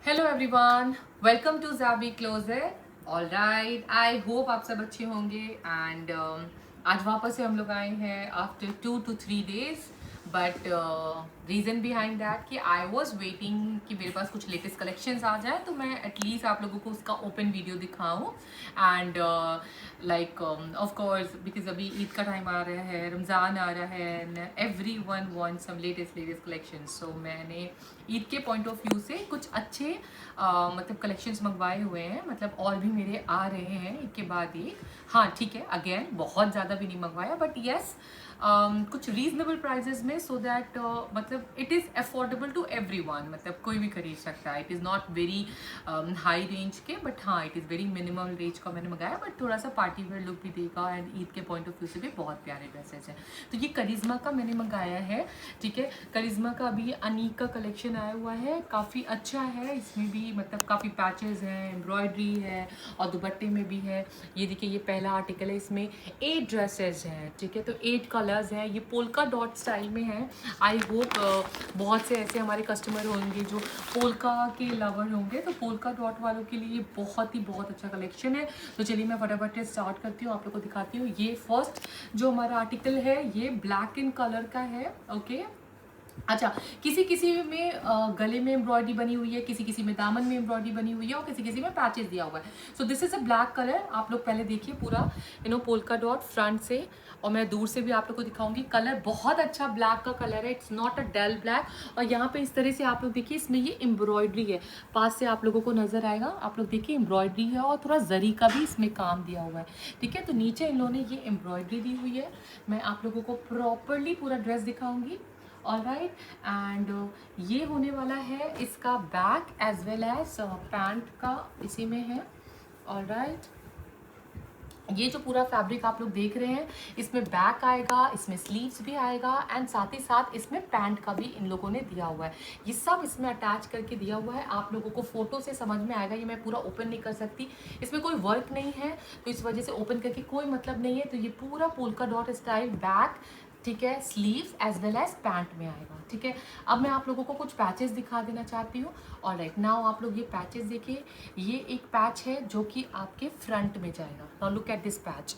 Hello everyone, welcome to Zabi closet. All right, I hope आप सब अच्छे होंगे एंड आज वापस से हम लोग आए हैं after 2 to 3 days। But reason behind that कि आई वॉज वेटिंग कि मेरे पास कुछ लेटेस्ट कलेक्शंस आ जाए तो मैं एटलीस्ट आप लोगों को उसका ओपन वीडियो दिखाऊं and like of course because अभी ईद का टाइम आ रहा है, रमज़ान आ रहा है and everyone want some latest collection. So मैंने ईद के पॉइंट ऑफ व्यू से कुछ अच्छे मतलब कलेक्शंस मंगवाए हुए हैं, मतलब और भी मेरे आ रहे हैं एक के बाद एक। हाँ ठीक है, अगेन बहुत ज़्यादा भी नहीं मंगवाया बट येस कुछ रीजनेबल प्राइजेस में, सो दैट मतलब it is affordable to everyone, मतलब कोई भी खरीद सकता है। It is not very high range के बट हाँ it is very minimal range का मैंने मंगाया, बट थोड़ा सा पार्टी वेयर लुक भी देगा एंड ईद के पॉइंट ऑफ व्यू से भी बहुत प्यारे ड्रेसेस हैं। तो ये करिश्मा का मैंने मंगाया है, ठीक है। करिश्मा का अभी अनीक का कलेक्शन आया हुआ है, काफ़ी अच्छा है। इसमें भी मतलब काफ़ी पैचेस हैं, एम्ब्रॉयडरी है और दुपट्टे में भी है। ये देखिए, ये पहला आर्टिकल है, इसमें 8 ड्रेसेस हैं, ठीक है। तो 8 कलर्स हैं, ये पोल्का डॉट स्टाइल में है। आई होप बहुत से ऐसे हमारे कस्टमर होंगे जो पोल्का के लवर होंगे, तो पोल्का डॉट वालों के लिए बहुत अच्छा कलेक्शन है। तो चलिए मैं फटाफट से स्टार्ट करती हूँ, आप लोग को दिखाती हूँ। ये फर्स्ट जो हमारा आर्टिकल है ये ब्लैक इन कलर का है, ओके। अच्छा, किसी किसी में गले में एम्ब्रॉयडरी बनी हुई है, किसी किसी में दामन में एम्ब्रॉयडरी बनी हुई है और किसी किसी में पैचेस दिया हुआ है। So this is a black colour. आप लोग पहले देखिए पूरा पोल्का डॉट फ्रंट से, और मैं दूर से भी आप लोग को दिखाऊंगी। कलर बहुत अच्छा ब्लैक का कलर है, it's not a dull black. और यहाँ पे इस तरह से आप लोग देखिए, इसमें ये एम्ब्रॉयडरी है, पास से आप लोगों को नजर आएगा। आप लोग देखिए एम्ब्रॉयडरी है और थोड़ा जरी का भी इसमें काम दिया हुआ है, ठीक है। तो नीचे इन्होंने ये एम्ब्रॉयडरी दी हुई है। मैं आप लोगों को प्रॉपरली पूरा ड्रेस दिखाऊंगी, ऑलराइट। एंड ये होने वाला है इसका back as well as pant का इसी में है, ऑलराइट। ये जो पूरा फैब्रिक आप लोग देख रहे हैं, इसमें बैक आएगा, इसमें स्लीव्स भी आएगा एंड साथ ही साथ इसमें पैंट का भी इन लोगों ने दिया हुआ है। ये सब इसमें अटैच करके दिया हुआ है, आप लोगों को फोटो से समझ में आएगा। ये मैं पूरा ओपन नहीं कर सकती, इसमें कोई वर्क नहीं है, तो इस वजह से ओपन करके कोई मतलब नहीं है। तो ये पूरा पोल्का डॉट स्टाइल बैक, ठीक है, sleeves as well as pant में आएगा, ठीक है। अब मैं आप लोगों को कुछ पैचेस दिखा देना चाहती हूँ। ऑलराइट, नाउ आप लोग ये पैचेस देखिए। ये एक पैच है जो कि आपके फ्रंट में जाएगा। Now look at this patch,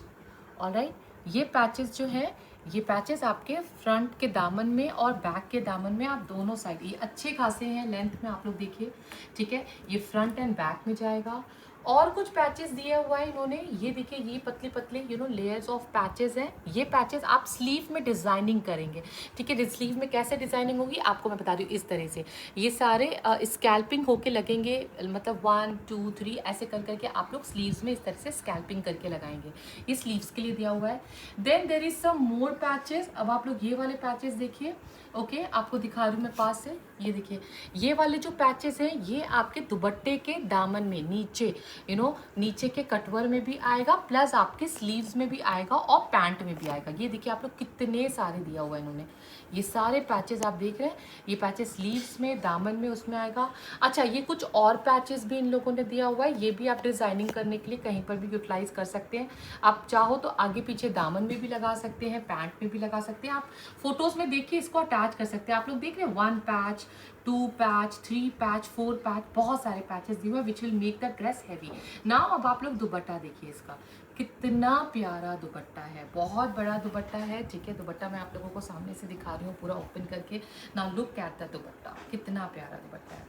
alright. ये पैचेस जो है, ये पैचेस आपके फ्रंट के दामन में और बैक के दामन में, आप दोनों साइड, ये अच्छे खासे हैं लेंथ में, आप लोग देखिए, ठीक है। ये फ्रंट एंड बैक में जाएगा। और कुछ पैचेस दिया हुआ है इन्होंने, ये देखिए, ये पतले पतले लेयर्स ऑफ पैचेस हैं। ये पैचेस आप स्लीव में डिजाइनिंग करेंगे, ठीक है। स्लीव में कैसे डिजाइनिंग होगी आपको मैं बता रही हूँ, इस तरह से ये सारे स्कैल्पिंग होके लगेंगे, मतलब 1 2 3 ऐसे कर करके आप लोग स्लीव्स में इस तरह से स्कैल्पिंग करके लगाएंगे। ये स्लीव्स के लिए दिया हुआ है। Then there is some more patches. अब आप लोग ये वाले पैचेस देखिए, ओके, आपको दिखा रही हूँ मैं पास से। ये देखिए, ये वाले जो पैचेस हैं ये आपके दुपट्टे के दामन में नीचे, नीचे के कटवर में भी आएगा, प्लस आपके स्लीव्स में भी आएगा और पैंट में भी आएगा। ये देखिए आप लोग कितने सारे दिया हुआ है इन्होंने। ये सारे पैचेस आप देख रहे हैं, ये पैचेस स्लीव्स में, दामन में, उसमें आएगा। अच्छा, ये कुछ और पैचेस भी इन लोगों ने दिया हुआ है, ये भी आप डिजाइनिंग करने के लिए कहीं पर भी यूटिलाइज कर सकते हैं। आप चाहो तो आगे पीछे दामन में भी लगा सकते हैं, पैंट में भी लगा सकते हैं। आप फोटोज में देखिए, इसको अटैच कर सकते हैं। आप लोग देख रहे हैं 1 पैच, 2 पैच, 3 पैच, 4 पैच, बहुत सारे पैचेस दिए हुए which will make the dress heavy. Now अब आप लोग दुपट्टा देखिए, इसका कितना प्यारा दुपट्टा है, बहुत बड़ा दुपट्टा है, ठीक है। दुपट्टा मैं आप लोगों को सामने से दिखा रही हूँ पूरा ओपन करके। नाउ लुक एट द दुपट्टा, कितना प्यारा दुपट्टा है,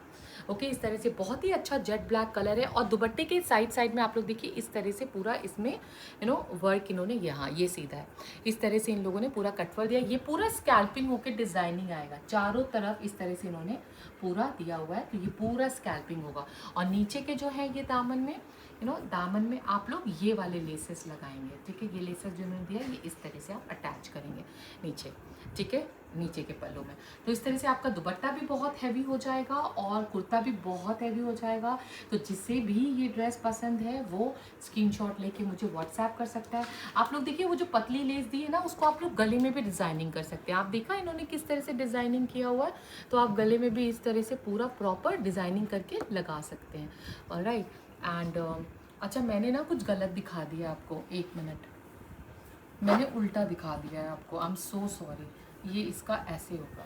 ओके। इस तरह से बहुत ही अच्छा जेट ब्लैक कलर है। और दुपट्टे के साइड में आप लोग देखिए, इस तरह से पूरा इसमें वर्क इन्होंने, यहाँ ये सीधा है, इस तरह से इन लोगों ने पूरा कटवर दिया। ये पूरा स्कैल्पिंग होकर डिजाइनिंग आएगा, चारों तरफ इस तरह से इन्होंने पूरा दिया हुआ है, तो ये पूरा स्कैल्पिंग होगा। और नीचे के जो है ये दामन में, दामन में आप लोग ये वाले लेसेस लगाएंगे, ठीक है। ये लेसेस जो इन्होंने दिया, ये इस तरह से आप अटैच करेंगे नीचे, ठीक है, नीचे के पल्लों में। तो इस तरह से आपका दुपट्टा भी बहुत हैवी हो जाएगा और कुर्ता भी बहुत हैवी हो जाएगा। तो जिसे भी ये ड्रेस पसंद है वो स्क्रीनशॉट लेके मुझे व्हाट्सएप कर सकता है। आप लोग देखिए, वो जो पतली लेस दी है ना, उसको आप लोग गले में भी डिजाइनिंग कर सकते हैं। आप देखा इन्होंने किस तरह से डिजाइनिंग किया हुआ है, तो आप गले में भी इस तरह से पूरा प्रॉपर डिजाइनिंग करके लगा सकते हैं, ऑलराइट। एंड अच्छा, मैंने ना कुछ गलत दिखा दिया आपको, 1 मिनट, मैंने उल्टा दिखा दिया है आपको, आई एम सो सॉरी। ये इसका ऐसे होगा,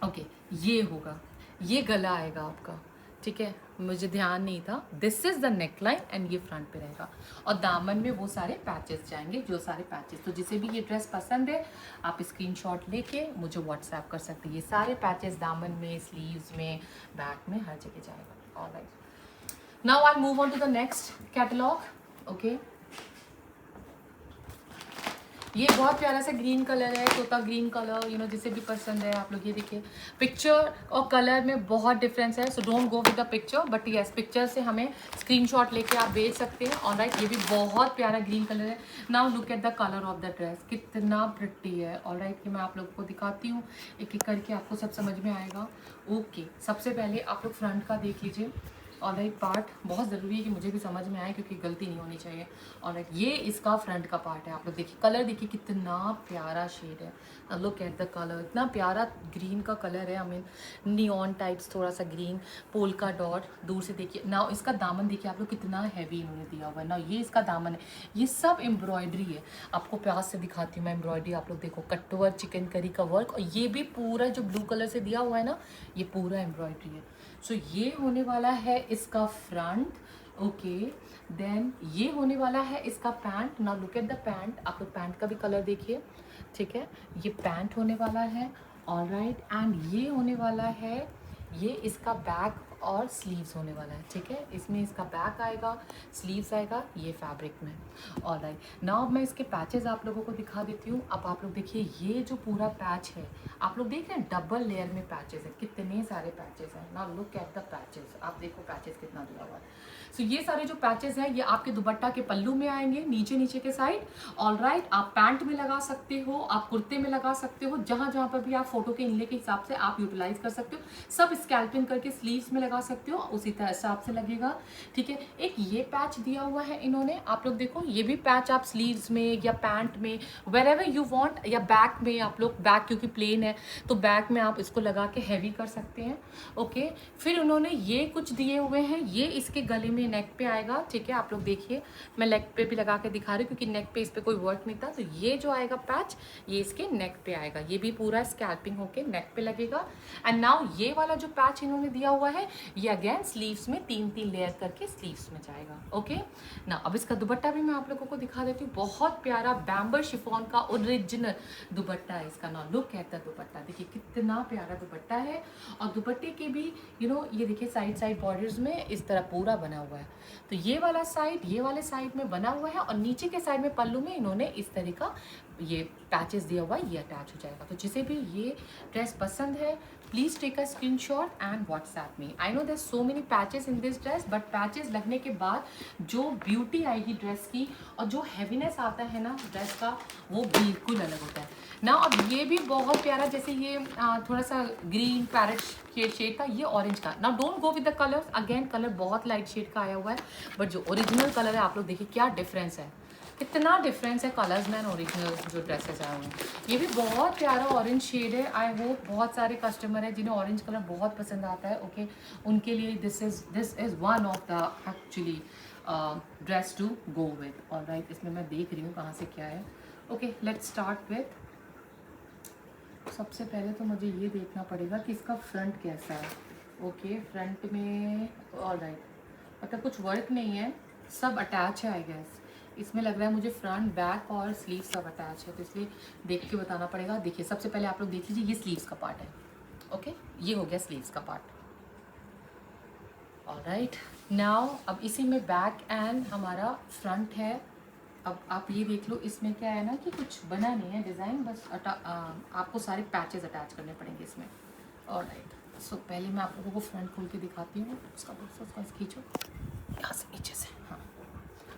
ओके, ये होगा, ये गला आएगा आपका, ठीक है, मुझे ध्यान नहीं था। This is the neck line and ये फ्रंट पे रहेगा और दामन में वो सारे पैचेस जाएंगे, जो सारे पैचेस। तो जिसे भी ये ड्रेस पसंद है आप स्क्रीनशॉट लेके मुझे व्हाट्सएप कर सकते हैं। ये सारे पैचेस दामन में, स्लीव्स में, बैक में, हर जगह जाएगा। Alright, now I move on to the next catalogue. Okay, ये बहुत प्यारा सा ग्रीन कलर है, तोता ग्रीन कलर, यू नो, जिसे भी पसंद है। आप लोग ये देखिए, पिक्चर और कलर में बहुत डिफरेंस है, so don't go with the picture, but yes picture से हमें स्क्रीनशॉट लेके आप भेज सकते हैं। ऑलराइट, ये भी बहुत प्यारा ग्रीन कलर है। Now look at the colour of the dress, कितना प्रिटी है। ऑलराइट, ये मैं आप लोगों को दिखाती हूँ एक एक करके, आपको सब समझ में आएगा। ओके, सबसे पहले आप लोग फ्रंट का देख लीजिए। ऑलराइट, पार्ट बहुत ज़रूरी है कि मुझे भी समझ में आए, क्योंकि गलती नहीं होनी चाहिए। ऑलराइट, ये इसका फ्रंट का पार्ट है। आप लोग देखिए, कलर देखिए कितना प्यारा शेड है। लुक एट द कलर, इतना प्यारा ग्रीन का कलर है। आई मीन नियॉन टाइप्स, थोड़ा सा ग्रीन, पोल्का डॉट। दूर से देखिए ना, इसका दामन देखिए आप लोग, कितना हैवी इन्होंने दिया हुआ है ना। ये इसका दामन है, ये सब एम्ब्रॉयडरी है। आपको प्यास से दिखाती हूँ मैं एम्ब्रॉयडरी। आप लोग देखो, कटवर्क, चिकनकारी का वर्क, और ये भी पूरा जो ब्लू कलर से दिया हुआ है ना, ये पूरा एम्ब्रॉयडरी है। सो ये होने वाला है इसका फ्रंट। ओके, देन ये होने वाला है इसका pant. Now look at the pant, आप लोग पैंट का भी कलर देखिए, ठीक है, ये पैंट होने वाला है। ऑलराइट, एंड ये होने वाला है, ये इसका बैक और स्लीव्स होने वाला है, ठीक है। इसमें इसका बैक आएगा, स्लीव्स आएगा, ये फैब्रिक में। ऑलराइट, नाउ मैं इसके पैचेस आप लोगों को दिखा देती हूँ। अब आप लोग देखिए, ये जो पूरा पैच है, आप लोग देख रहे हैं डबल लेयर में पैचेस है, कितने सारे पैचेस हैं। Now look at the patches, आप देखो पैचेस कितना दिया हुआ है। सो ये सारे जो पैचेस हैं, ये आपके दुपट्टा के पल्लू में आएंगे, नीचे नीचे के साइड। ऑलराइट, आप पैंट में लगा सकते हो, आप कुर्ते में लगा सकते हो, जहां जहां पर भी आप फोटो के इनले के हिसाब से आप यूटिलाइज कर सकते हो। सब स्कैल्पिंग करके स्लीव्स में लगा सकते हो, उसी तरह हिसाब से लगेगा, ठीक है। एक ये पैच दिया हुआ है इन्होंने, आप लोग देखो, ये भी पैच आप स्लीव्स में या पैंट में, वेरेवर यू वांट, या बैक में, आप लोग बैक क्योंकि प्लेन है तो बैक में आप इसको लगा के हैवी कर सकते हैं। ओके, फिर उन्होंने ये कुछ दिए हुए हैं, ये इसके गले में नेक पे आएगा, ठीक है। आप लोग देखिए, मैं नेक पे भी लगा के दिखा रही हूँ, क्योंकि नेक पे इस पे कोई वर्क नहीं था। तो ये जो आएगा पैच, ये इसके नेक पे आएगा, ये भी पूरा स्कैल्पिंग होके नेक पे लगेगा। एंड नाउ ये वाला जो पैच इन्होंने दिया हुआ है, ये अगेन स्लीव्स में 3-3 लेयर करके स्लीव्स में जाएगा। ओके, ना अब इसका दुपट्टा भी मैं आप लोगों को दिखा देती हूँ। बहुत प्यारा बैम्बर शिफॉन का ओरिजिनल दुपट्टा है इसका। ना लुक एट द दुपट्टा, देखिए कितना प्यारा दुपट्टा है। और दुपट्टे के भी ये देखिए साइड बॉर्डर्स में इस तरह पूरा बना हुआ है। तो ये वाला साइड, ये वाले साइड में बना हुआ है, और नीचे के साइड में पल्लू में इन्होंने इस तरह का ये पैचेस दिया हुआ है, ये अटैच हो जाएगा। तो जिसे भी ये ड्रेस पसंद है, please take a screenshot and WhatsApp me. I know there so many patches in this dress, but patches लगने के बाद जो ब्यूटी आएगी ड्रेस की और जो हैवीनेस आता है ना ड्रेस का, वो बिल्कुल अलग होता है ना। अब ये भी बहुत प्यारा, जैसे ये थोड़ा सा ग्रीन पैरेट शेड का, ये ऑरेंज का। Now don't go with the colours, again colour बहुत लाइट शेड का आया हुआ है, बट जो ओरिजिनल कलर है आप लोग देखिए क्या डिफरेंस है, कितना डिफरेंस है कलर्स में ओरिजिनल जो ड्रेसेस आए हुए हैं। ये भी बहुत प्यारा ऑरेंज शेड है। आई होप बहुत सारे कस्टमर हैं जिन्हें ऑरेंज कलर बहुत पसंद आता है। ओके, उनके लिए this is one of the actually dress to go with. Alright, इसमें मैं देख रही हूँ कहाँ से क्या है। ओके, लेट्स स्टार्ट विथ, सबसे पहले तो मुझे ये देखना पड़ेगा कि इसका फ्रंट कैसा है। ओके, फ्रंट में ऑलराइट, मतलब कुछ वर्क नहीं है, सब अटैच है आई गेस। इसमें लग रहा है मुझे फ्रंट, बैक और स्लीव सब अटैच है, तो इसलिए देख के बताना पड़ेगा। देखिए, सबसे पहले आप लोग देख लीजिए, ये स्लीव्स का पार्ट है। ओके, ये हो गया स्लीव्स का पार्ट। ऑलराइट, नाउ अब इसी में बैक एंड हमारा फ्रंट है। अब आप ये देख लो, इसमें क्या है ना कि कुछ बना नहीं है डिज़ाइन, बस आपको सारे पैचेस अटैच करने पड़ेंगे इसमें। ऑलराइट, सो पहले मैं आप लोगों को फ्रंट खोल के दिखाती हूँ। उसका खींचो यहाँ से नीचे से, हाँ।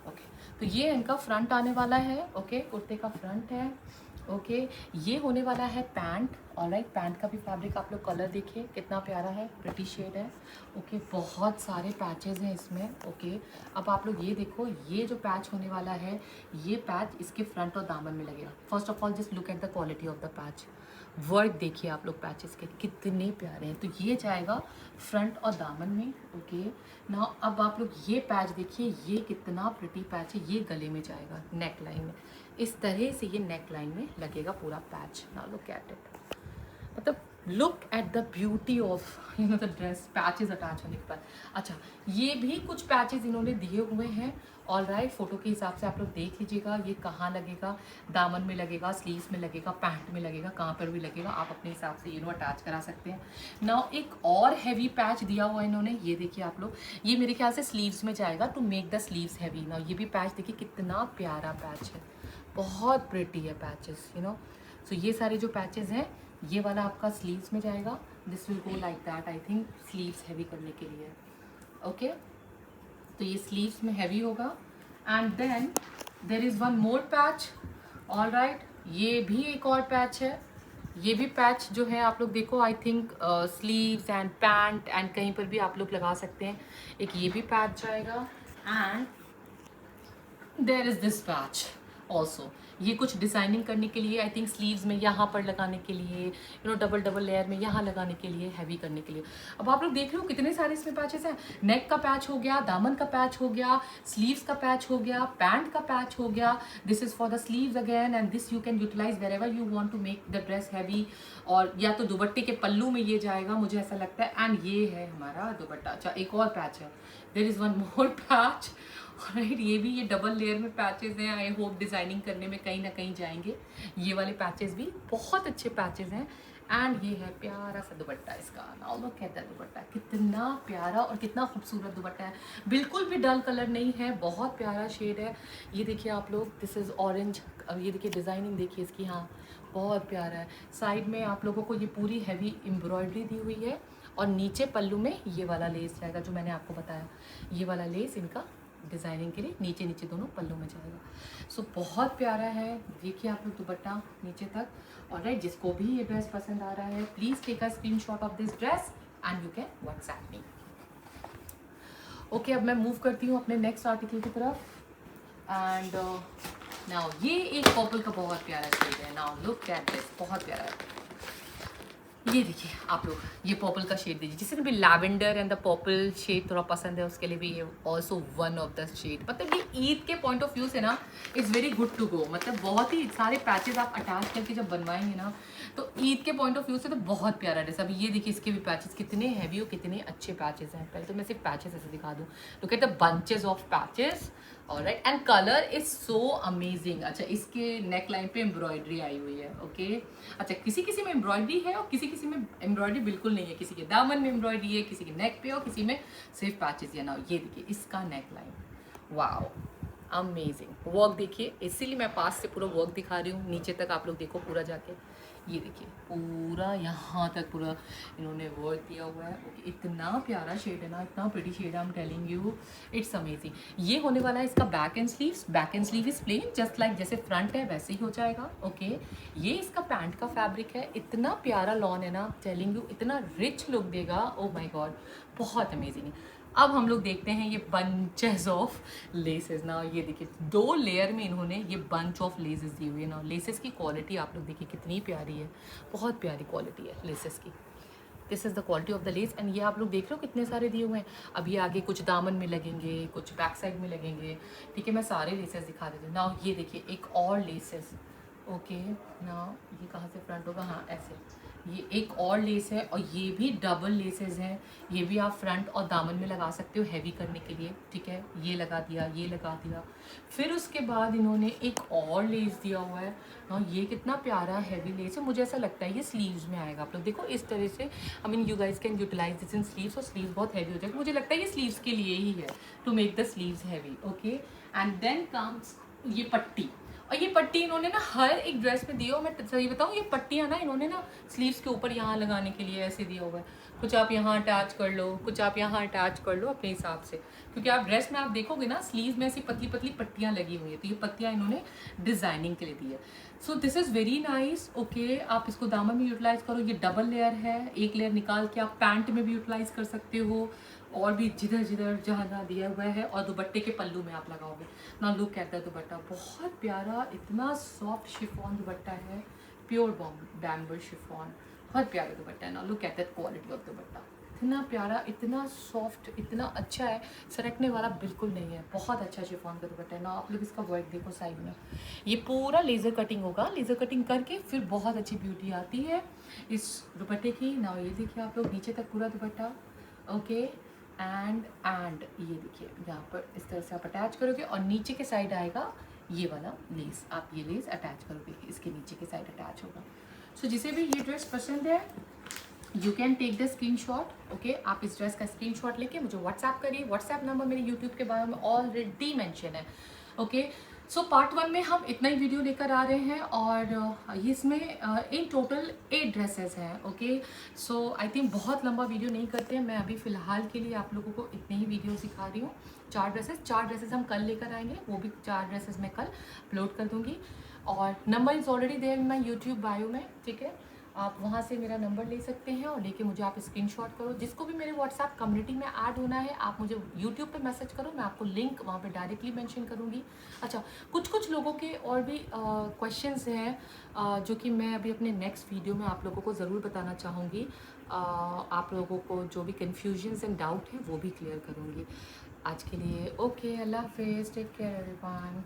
ओके, तो ये इनका फ्रंट आने वाला है। ओके, कुर्ते का फ्रंट है। ओके, ये होने वाला है पैंट। ऑलराइट, पैंट का भी फैब्रिक आप लोग कलर देखिए कितना प्यारा है, प्रिटी शेड है। ओके, बहुत सारे पैचेस हैं इसमें। ओके, अब आप लोग ये देखो, ये जो पैच होने वाला है, ये पैच इसके फ्रंट और दामन में लगेगा। First of all just look at the quality of the patch, work देखिए आप लोग पैचेस के कितने प्यारे हैं। तो ये जाएगा फ्रंट और दामन में। ओके, ना अब आप लोग ये पैच देखिए, ये कितना प्रिटी पैच है, ये गले में जाएगा, नेक लाइन में इस तरह से ये नेक लाइन में लगेगा पूरा पैच। ना लुक एट इट, मतलब look at the beauty of the dress, patches attach होने के बाद। अच्छा, ये भी कुछ पैचेस इन्होंने दिए हुए हैं। ऑल राइट, फोटो के हिसाब से आप लोग देख लीजिएगा ये कहाँ लगेगा, दामन में लगेगा, स्लीव्स में लगेगा, पैंट में लगेगा, कहाँ पर भी लगेगा, आप अपने हिसाब से अटैच करा सकते हैं। नाउ एक और हैवी पैच दिया हुआ है इन्होंने, ये देखिए आप लोग, ये मेरे ख्याल से स्लीव्स में जाएगा to make the sleeves heavy. Now ये भी पैच देखिए कितना प्यारा पैच है, बहुत प्रिटी है पैचेस सो ये सारे जो पैचेस हैं, ये वाला आपका स्लीव्स में जाएगा। This will go like that, I think sleeves heavy करने के लिए। ओके, तो ये स्लीव्स में हैवी होगा। And then there is one more patch. All right, ये भी एक और पैच है। ये भी पैच जो है आप लोग देखो, I think sleeves and pant and कहीं पर भी आप लोग लगा सकते हैं। एक ये भी पैच जाएगा। And there is this patch also, ये कुछ डिज़ाइनिंग करने के लिए, आई थिंक स्लीव्स में यहाँ पर लगाने के लिए, डबल डबल लेयर में यहाँ लगाने के लिए, हैवी करने के लिए। अब आप लोग देख रहे हो कितने सारे इसमें पैचेस हैं। नेक का पैच हो गया, दामन का पैच हो गया, स्लीव्स का पैच हो गया, पैंट का पैच हो गया। This is for the sleeves again, and this you can utilise wherever you want to make the dress heavy. और या तो दुपट्टे के पल्लू में ये जाएगा, मुझे ऐसा लगता है। एंड ये है हमारा दुपट्टा। अच्छा, एक और पैच है, देर is one more patch. Right, ये भी ये डबल लेयर में पैचेस हैं। आई होप डिज़ाइनिंग करने में कहीं ना कहीं जाएंगे। ये वाले पैचेस भी बहुत अच्छे पैचेस हैं। एंड ये है प्यारा सा दुपट्टा इसका। नाउ लुक एट दैट दुपट्टा, कितना प्यारा और कितना खूबसूरत दुपट्टा है। बिल्कुल भी डल कलर नहीं है, बहुत प्यारा शेड है। ये देखिए आप लोग, दिस इज़ ऑरेंज। अब ये देखिए डिज़ाइनिंग देखिए इसकी, हाँ बहुत प्यारा है। साइड में आप लोगों को ये पूरी हैवी एम्ब्रॉयडरी दी हुई है। और नीचे पल्लू में ये वाला लेस जाएगा जो मैंने आपको बताया, ये वाला लेस इनका डिज़ाइनिंग के लिए नीचे नीचे दोनों पल्लों में जाएगा। सो बहुत प्यारा है। देखिए आप लोग दुपट्टा नीचे तक। और राइट, जिसको भी ये ड्रेस पसंद आ रहा है, please take a screenshot of this dress and you can WhatsApp me. Okay, अब मैं मूव करती हूँ अपने नेक्स्ट आर्टिकल की तरफ। एंड नाउ ये एक पर्पल का बहुत प्यारा शेड है। नाउ लुक एट दिस, बहुत प्यारा है। ये देखिए आप लोग, ये पर्पल का शेड दीजिए, जिसे भी lavender and the purple shade थोड़ा पसंद है उसके लिए भी ये also one of the shade. मतलब ये ईद के पॉइंट ऑफ व्यू से ना is very good to go. मतलब बहुत ही सारे पैचेस आप अटैच करके जब बनवाएंगे ना, तो ईद के पॉइंट ऑफ व्यू से तो बहुत प्यारा ड्रेस। अभी ये देखिए इसके भी पैचेस कितने हैवी और कितने अच्छे पैचेस हैं। पहले तो मैं सिर्फ पैचेस ऐसे दिखा दूँ। Look at the bunches of patches. Alright, and colour is so amazing. अच्छा, इसके नेक लाइन पे एम्ब्रॉयडरी आई हुई है। ओके, अच्छा, किसी किसी में एम्ब्रॉयडरी है और किसी किसी में एम्ब्रॉयडरी बिल्कुल नहीं है। किसी के दामन में एम्ब्रॉयडरी है, किसी के नेक पे, और किसी में सिर्फ पैचेस। या ना ये देखिए इसका neck line, wow amazing work देखिए। इसीलिए मैं पास से पूरा वर्क दिखा रही हूँ। नीचे तक आप लोग देखो पूरा जाके, ये देखिए पूरा यहाँ तक पूरा इन्होंने वर्क दिया हुआ है। ओके, इतना प्यारा शेड है ना, इतना प्रिटी शेड है, I am telling you, it's amazing. ये होने वाला है इसका back and sleeves. Back and sleeve is plain, just like जैसे फ्रंट है वैसे ही हो जाएगा। ओके, ये इसका पैंट का फैब्रिक है। इतना प्यारा लॉन है ना, टेलिंग यू, इतना रिच लुक देगा। ओ माई गॉड, बहुत अमेजिंग है। अब हम लोग देखते हैं ये बंचेस ऑफ लेसेस। ना ये देखिए 2 लेयर में इन्होंने ये बंच ऑफ लेसेस दी हुई है ना। लेसेस की क्वालिटी आप लोग देखिए कितनी प्यारी है, बहुत प्यारी क्वालिटी है लेसेस की। This is the quality of the less. And ये आप लोग देख रहे हो कितने सारे दिए हुए हैं। अब ये आगे कुछ दामन में लगेंगे, कुछ बैक साइड में लगेंगे। ठीक है, मैं सारे लेसेस दिखा देती हूँ ना। ये देखिए एक और लेसेस। ओके, ना ये कहाँ से फ्रंट होगा, हाँ ऐसे। ये एक और लेस है और ये भी डबल लेसेस हैं। ये भी आप फ्रंट और दामन में लगा सकते हो हैवी करने के लिए। ठीक है, ये लगा दिया, ये लगा दिया। फिर उसके बाद इन्होंने एक और लेस दिया हुआ है ना। ये कितना प्यारा हैवी लेस है। मुझे ऐसा लगता है ये स्लीव्स में आएगा। आप लोग देखो इस तरह से, I mean you guys can utilize this in sleeves. और स्लीव्स बहुत हैवी हो जाएगा। मुझे लगता है ये स्लीव्स के लिए ही है, to make the sleeves heavy. Okay, and then comes ये पट्टी। और ये पट्टी इन्होंने ना हर एक ड्रेस में दी हो। मैं सही बताऊँ, ये पट्टियाँ ना इन्होंने ना स्लीव्स के ऊपर यहाँ लगाने के लिए ऐसे दिया हुआ है। कुछ आप यहाँ अटैच कर लो, कुछ आप यहाँ अटैच कर लो अपने हिसाब से। क्योंकि आप ड्रेस में आप देखोगे ना, स्लीव में ऐसी पतली पतली पट्टियाँ लगी हुई है। तो ये पट्टियाँ इन्होंने डिज़ाइनिंग के लिए दी है। So this is very nice. Okay, आप इसको दामन में यूटिलाइज करो। ये डबल लेयर है, एक लेयर निकाल के आप पैंट में भी यूटिलाइज कर सकते हो, और भी जिधर जिधर जहाँ जहाँ दिया हुआ है। और दुपट्टे के पल्लू में आप लगाओगे ना। लुक एट द दुपट्टा, बहुत प्यारा, इतना सॉफ्ट शिफॉन दुपट्टा है, प्योर बैम्बू शिफॉन, बहुत प्यारा दुपट्टा है ना। Look at that quality of दुपट्टा, इतना प्यारा, इतना सॉफ्ट, इतना अच्छा है, सरकने वाला बिल्कुल नहीं है। बहुत अच्छा शिफॉन का दुपट्टा है ना। आप लोग इसका वर्क देखो साइड में, ये पूरा लेज़र कटिंग होगा, लेज़र कटिंग करके फिर बहुत अच्छी ब्यूटी आती है इस दुपट्टे की ना। ये देखिए आप लोग नीचे तक पूरा दुपट्टा, ओके। एंड ये देखिए यहाँ पर इस तरह से आप अटैच करोगे और नीचे के साइड आएगा ये वाला लेस, आप ये लेस अटैच करोगे, इसके नीचे के साइड अटैच होगा। सो जिसे भी ये ड्रेस पसंद है, you can take the screenshot, okay. आप इस ड्रेस का स्क्रीन शॉट लेके मुझे व्हाट्सएप करिए। व्हाट्सएप नंबर मेरे यूट्यूब के बारे में ऑलरेडी मेंशन है, ओके। सो पार्ट 1 में हम इतना ही वीडियो लेकर आ रहे हैं और इसमें इन टोटल 8 ड्रेसेस हैं, ओके। सो आई थिंक बहुत लंबा वीडियो नहीं करते हैं, मैं अभी फ़िलहाल के लिए आप लोगों को इतने ही वीडियो सिखा रही हूँ। 4 ड्रेसेस हम कल लेकर आएंगे, वो भी 4 ड्रेसेस मैं कल अपलोड कर दूँगी। और number is already there in my YouTube bio में, ठीक है। आप वहाँ से मेरा नंबर ले सकते हैं और लेके मुझे आप स्क्रीनशॉट करो। जिसको भी मेरे व्हाट्सएप कम्युनिटी में ऐड होना है, आप मुझे यूट्यूब पे मैसेज करो, मैं आपको लिंक वहाँ पे डायरेक्टली मेंशन करूँगी। अच्छा, कुछ लोगों के और भी क्वेश्चंस हैं जो कि मैं अभी अपने नेक्स्ट वीडियो में आप लोगों को ज़रूर बताना चाहूँगी। आप लोगों को जो भी कन्फ्यूजन्स एंड डाउट है वो भी क्लियर करूँगी। आज के लिए ओके, अल्लाह हाफिज़, टेक केयर एवरीवन।